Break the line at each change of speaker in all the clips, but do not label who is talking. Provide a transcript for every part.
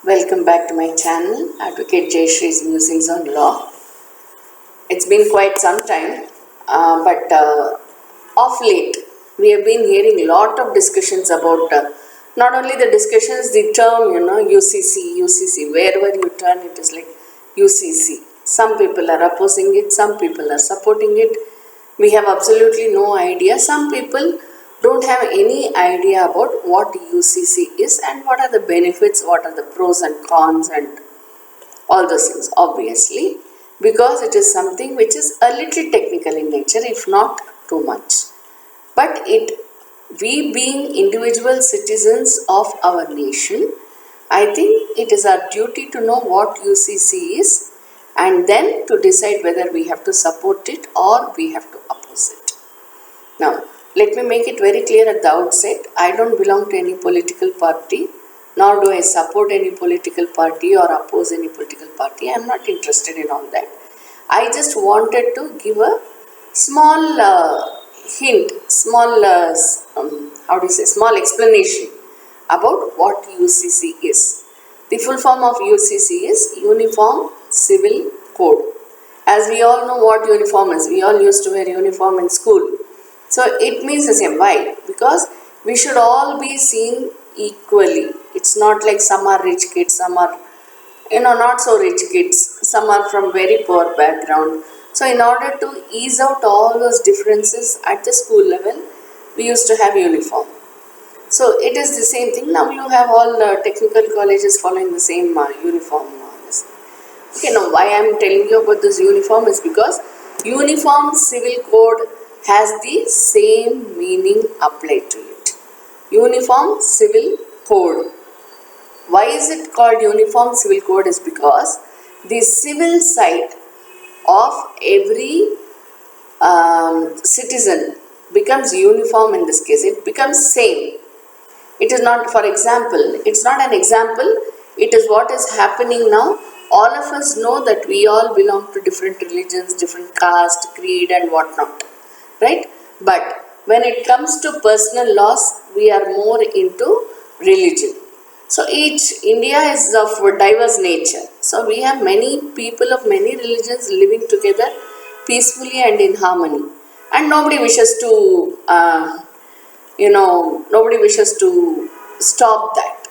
Welcome back to my channel, Advocate Jayashree's Musings on Law. It's been quite some time, but of late we have been hearing a lot of discussions about not only the discussions, the term, UCC, wherever you turn it is like UCC. Some people are opposing it, some people are supporting it. We have absolutely no idea. Some people don't have any idea about what UCC is and what are the benefits, what are the pros and cons and all those things, obviously, because it is something which is a little technical in nature, if not too much. But we being individual citizens of our nation, I think it is our duty to know what UCC is and then to decide whether we have to support it or we have to oppose it. Now, let me make it very clear at the outset, I don't belong to any political party, nor do I support any political party or oppose any political party. I am not interested in all that. I just wanted to give a small hint, small explanation about what UCC is. The full form of UCC is Uniform Civil Code. As we all know what uniform is, we all used to wear uniform in school. So it means the same. Why? Because we should all be seen equally. It's not like some are rich kids, some are not so rich kids, some are from very poor background. So in order to ease out all those differences at the school level, we used to have uniform. So it is the same thing. Now you have all technical colleges following the same uniform. Okay, now why I am telling you about this uniform is because Uniform Civil Code has the same meaning applied to it. Uniform Civil Code. Why is it called Uniform Civil Code is because the civil side of every citizen becomes uniform in this case. It becomes same. It is not, for example, it's not an example, it is what is happening now. All of us know that we all belong to different religions, different caste, creed and whatnot, right? But when it comes to personal laws, we are more into religion. So India is of diverse nature. So we have many people of many religions living together peacefully and in harmony. And nobody wishes to nobody wishes to stop that,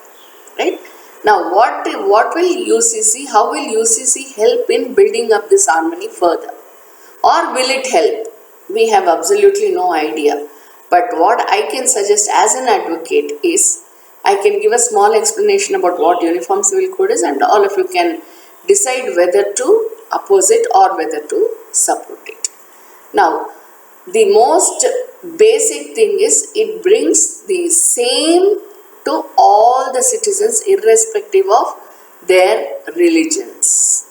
right? Now, what will UCC, how will UCC help in building up this harmony further? Or will it help? We have absolutely no idea. But what I can suggest as an advocate is, I can give a small explanation about what Uniform Civil Code is and all of you can decide whether to oppose it or whether to support it. Now, the most basic thing is it brings the same to all the citizens irrespective of their religions.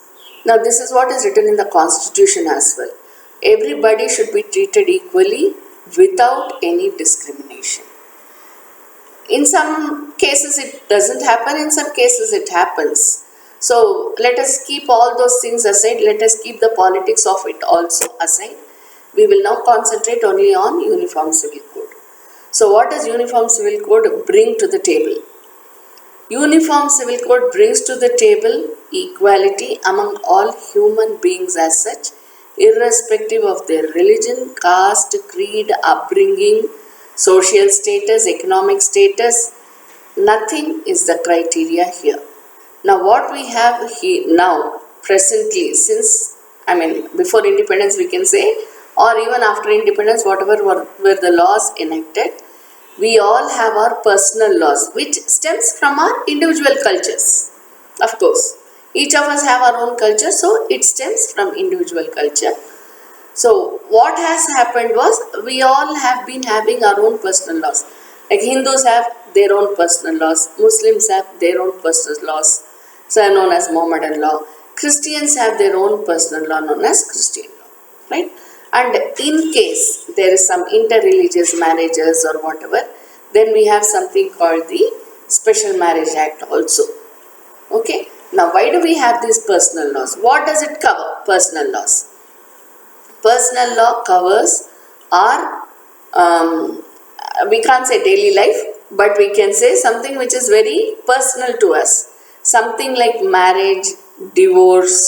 Now this is what is written in the Constitution as well. Everybody should be treated equally without any discrimination. In some cases it doesn't happen, in some cases it happens. So let us keep all those things aside, let us keep the politics of it also aside. We will now concentrate only on Uniform Civil Code. So what does Uniform Civil Code bring to the table? Uniform Civil Code brings to the table equality among all human beings as such, irrespective of their religion, caste, creed, upbringing, social status, economic status. Nothing is the criteria here. Now what we have here now, presently, before independence we can say, or even after independence, whatever were the laws enacted, we all have our personal laws, which stems from our individual cultures. Of course, each of us have our own culture, so it stems from individual culture. So what has happened was, we all have been having our own personal laws. Like Hindus have their own personal laws, Muslims have their own personal laws, so are known as Mohammedan law. Christians have their own personal law known as Christian law, right? And in case there is some interreligious marriages or whatever, then we have something called the Special Marriage Act also. Okay. Now why do we have these personal laws? What does it cover? Personal laws. Personal law covers our, we can't say daily life, but we can say something which is very personal to us. something like marriage, divorce,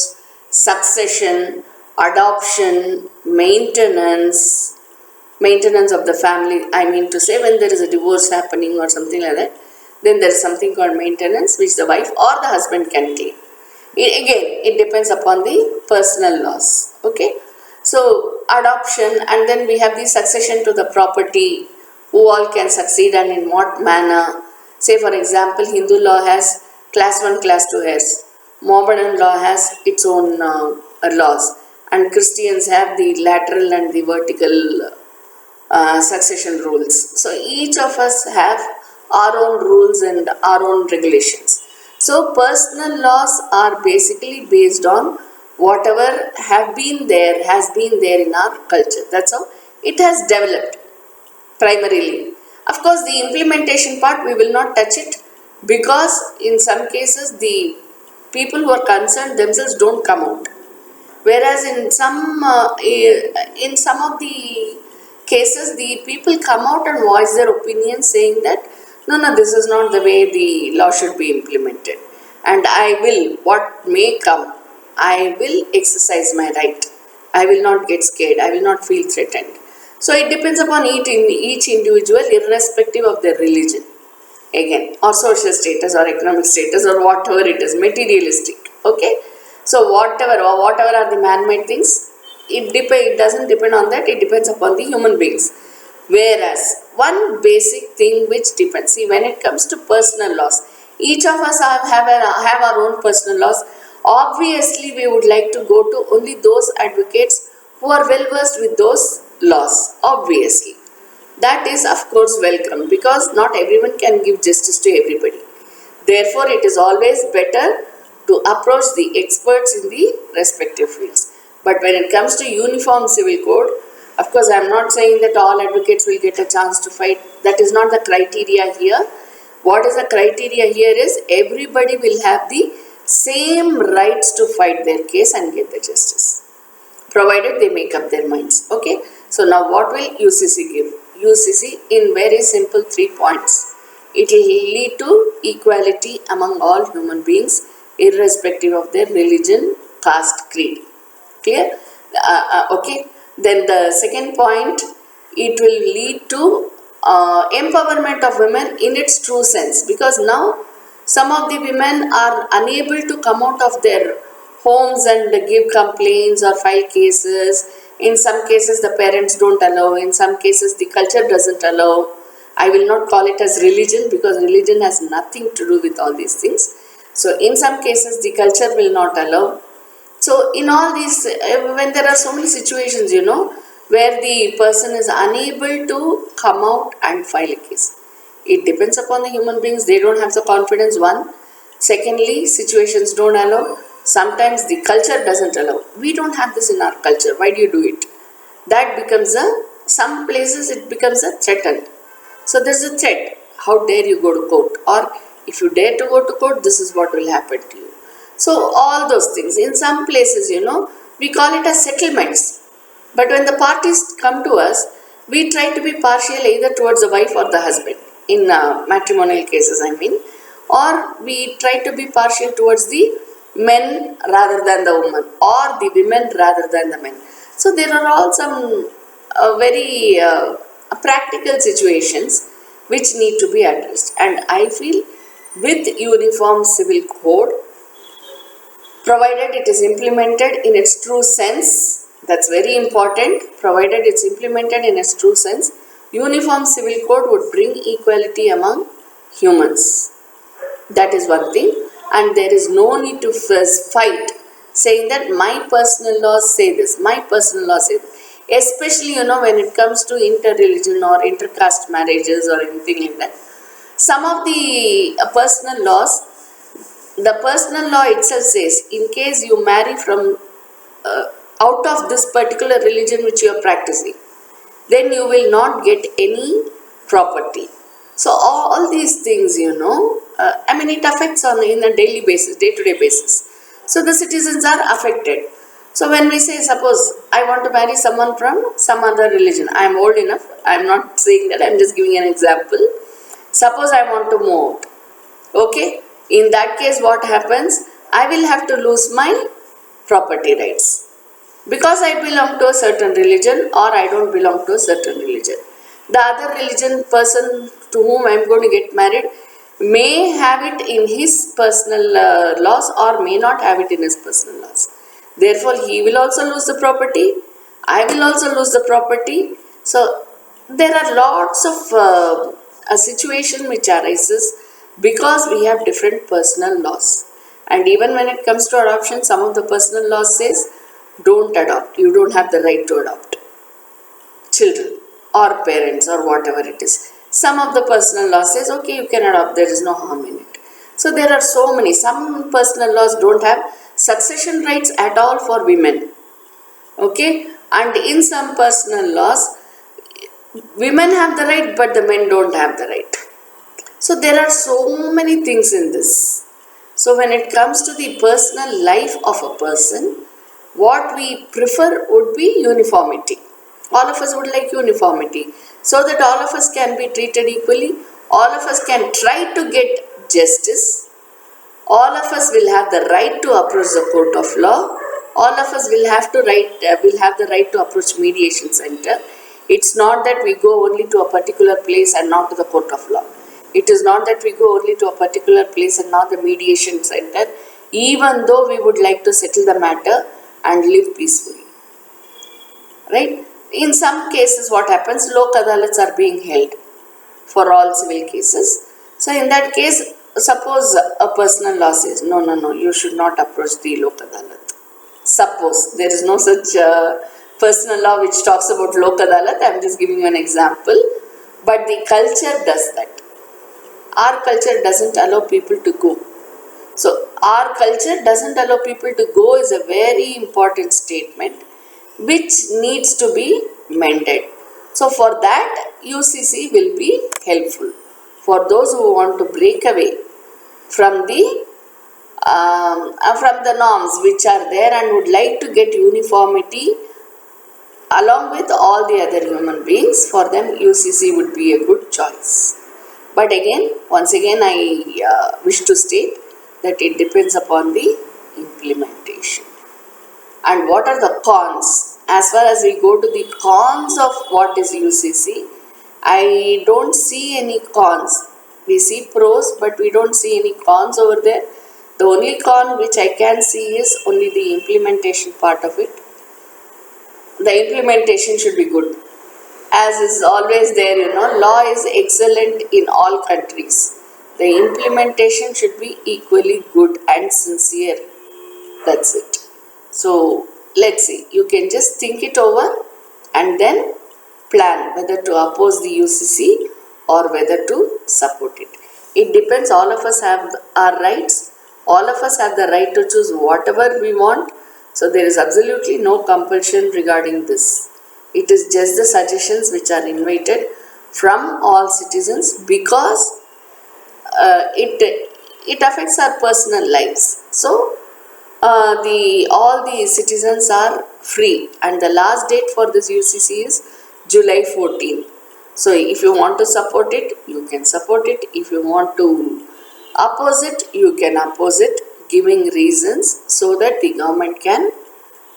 succession, adoption, maintenance of the family. I mean to say, when there is a divorce happening or something like that, then there is something called maintenance which the wife or the husband can claim. Again, it depends upon the personal laws. Okay, so adoption, and then we have the succession to the property, who all can succeed and in what manner. Say for example, Hindu law has class 1, class 2 heirs, Mohammedan law has its own laws, and Christians have the lateral and the vertical succession rules. So each of us have our own rules and our own regulations. So personal laws are basically based on whatever has been there in our culture. That's how it has developed primarily. Of course, the implementation part we will not touch it, because in some cases the people who are concerned themselves don't come out, whereas in some of the cases the people come out and voice their opinion, saying that no, this is not the way the law should be implemented, and I will, what may come, I will exercise my right, I will not get scared, I will not feel threatened. So it depends upon each individual, irrespective of their religion, again, or social status or economic status or whatever it is, materialistic. Okay, so whatever are the man-made things, it doesn't depend on that, it depends upon the human beings. Whereas one basic thing which depends, see, when it comes to personal laws, each of us have our own personal laws. Obviously we would like to go to only those advocates who are well versed with those laws, obviously. That is of course welcome, because not everyone can give justice to everybody. Therefore it is always better to approach the experts in the respective fields. But when it comes to uniform civil code, of course I am not saying that all advocates will get a chance to fight. That is not the criteria here. What is the criteria here is, everybody will have the same rights to fight their case and get the justice, provided they make up their minds. Okay, so now what will UCC give? UCC, in very simple 3 points, it will lead to equality among all human beings, irrespective of their religion, caste, creed. Clear? Okay, then the second point, it will lead to empowerment of women in its true sense, because now some of the women are unable to come out of their homes and give complaints or file cases. In some cases the parents don't allow, in some cases the culture doesn't allow. I will not call it as religion, because religion has nothing to do with all these things. So in some cases the culture will not allow. So in all these, when there are so many situations, where the person is unable to come out and file a case, it depends upon the human beings. They don't have the confidence, one. Secondly, situations don't allow. Sometimes the culture doesn't allow. We don't have this in our culture. Why do you do it? That becomes some places it becomes a threatened. So there's a threat. How dare you go to court? Or if you dare to go to court, this is what will happen to you. So all those things. In some places, we call it as settlements. But when the parties come to us, we try to be partial either towards the wife or the husband. In matrimonial cases, I mean. Or we try to be partial towards the men rather than the women, or the women rather than the men. So there are all some very practical situations which need to be addressed. And I feel with uniform civil code, provided it is implemented in its true sense, that's very important, provided it's implemented in its true sense, uniform civil code would bring equality among humans. That is one thing. And there is no need to first fight saying that my personal laws say this, my personal laws say this. Especially, when it comes to inter-religion or inter-caste marriages or anything like that. Some of the personal laws, the personal law itself says, in case you marry from out of this particular religion which you are practicing, then you will not get any property. So all these things, it affects on in a daily basis, day-to-day basis. So the citizens are affected. So when we say, suppose I want to marry someone from some other religion, I am old enough, I am not saying that, I am just giving an example. Suppose I want to move out. Okay, In that case, what happens? I will have to lose my property rights because I belong to a certain religion or I don't belong to a certain religion. The other religion person to whom I am going to get married may have it in his personal laws or may not have it in his personal laws. Therefore, he will also lose the property. I will also lose the property. So, there are lots of a situation which arises because we have different personal laws. And even when it comes to adoption, some of the personal laws says, don't adopt. You don't have the right to adopt children or parents or whatever it is. Some of the personal law says, okay, you can adopt, there is no harm in it. So there are so many. Some personal laws don't have succession rights at all for women. Okay, and in some personal laws, women have the right, but the men don't have the right. So there are so many things in this. So when it comes to the personal life of a person, what we prefer would be uniformity. All of us would like uniformity so that all of us can be treated equally. All of us can try to get justice. All of us will have the right to approach the court of law. All of us will have the right to approach mediation center. It's not that we go only to a particular place and not to the court of law. It is not that we go only to a particular place and not the mediation center, even though we would like to settle the matter and live peacefully. Right? In some cases, what happens? Lok adalats are being held for all civil cases. So, in that case, suppose a personal law says, no, you should not approach the Lok Adalat. Suppose there is no such personal law which talks about Lok Adalat. I am just giving you an example. But the culture does that. Our culture doesn't allow people to go. So, our culture doesn't allow people to go is a very important statement which needs to be mended. So, for that, UCC will be helpful for those who want to break away from the norms which are there and would like to get uniformity along with all the other human beings. For them, UCC would be a good choice. But again, once again, I wish to state that it depends upon the implementation. And what are the cons? As far as we go to the cons of what is UCC, I don't see any cons. We see pros, but we don't see any cons over there. The only con which I can see is only the implementation part of it. The implementation should be good. As is always there, law is excellent in all countries. The implementation should be equally good and sincere. That's it. So, let's see. You can just think it over and then plan whether to oppose the UCC or whether to support it. It depends. All of us have our rights. All of us have the right to choose whatever we want. So, there is absolutely no compulsion regarding this. It is just the suggestions which are invited from all citizens because it affects our personal lives. So, all the citizens are free and the last date for this UCC is July 14. So, if you want to support it, you can support it. If you want to oppose it, you can oppose it, giving reasons so that the government can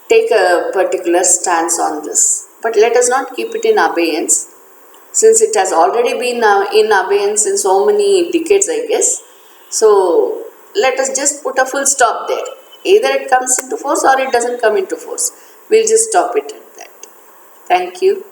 take a particular stance on this. But let us not keep it in abeyance, since it has already been in abeyance in so many decades, I guess. So, let us just put a full stop there. Either it comes into force or it doesn't come into force. We'll just stop it at that. Thank you.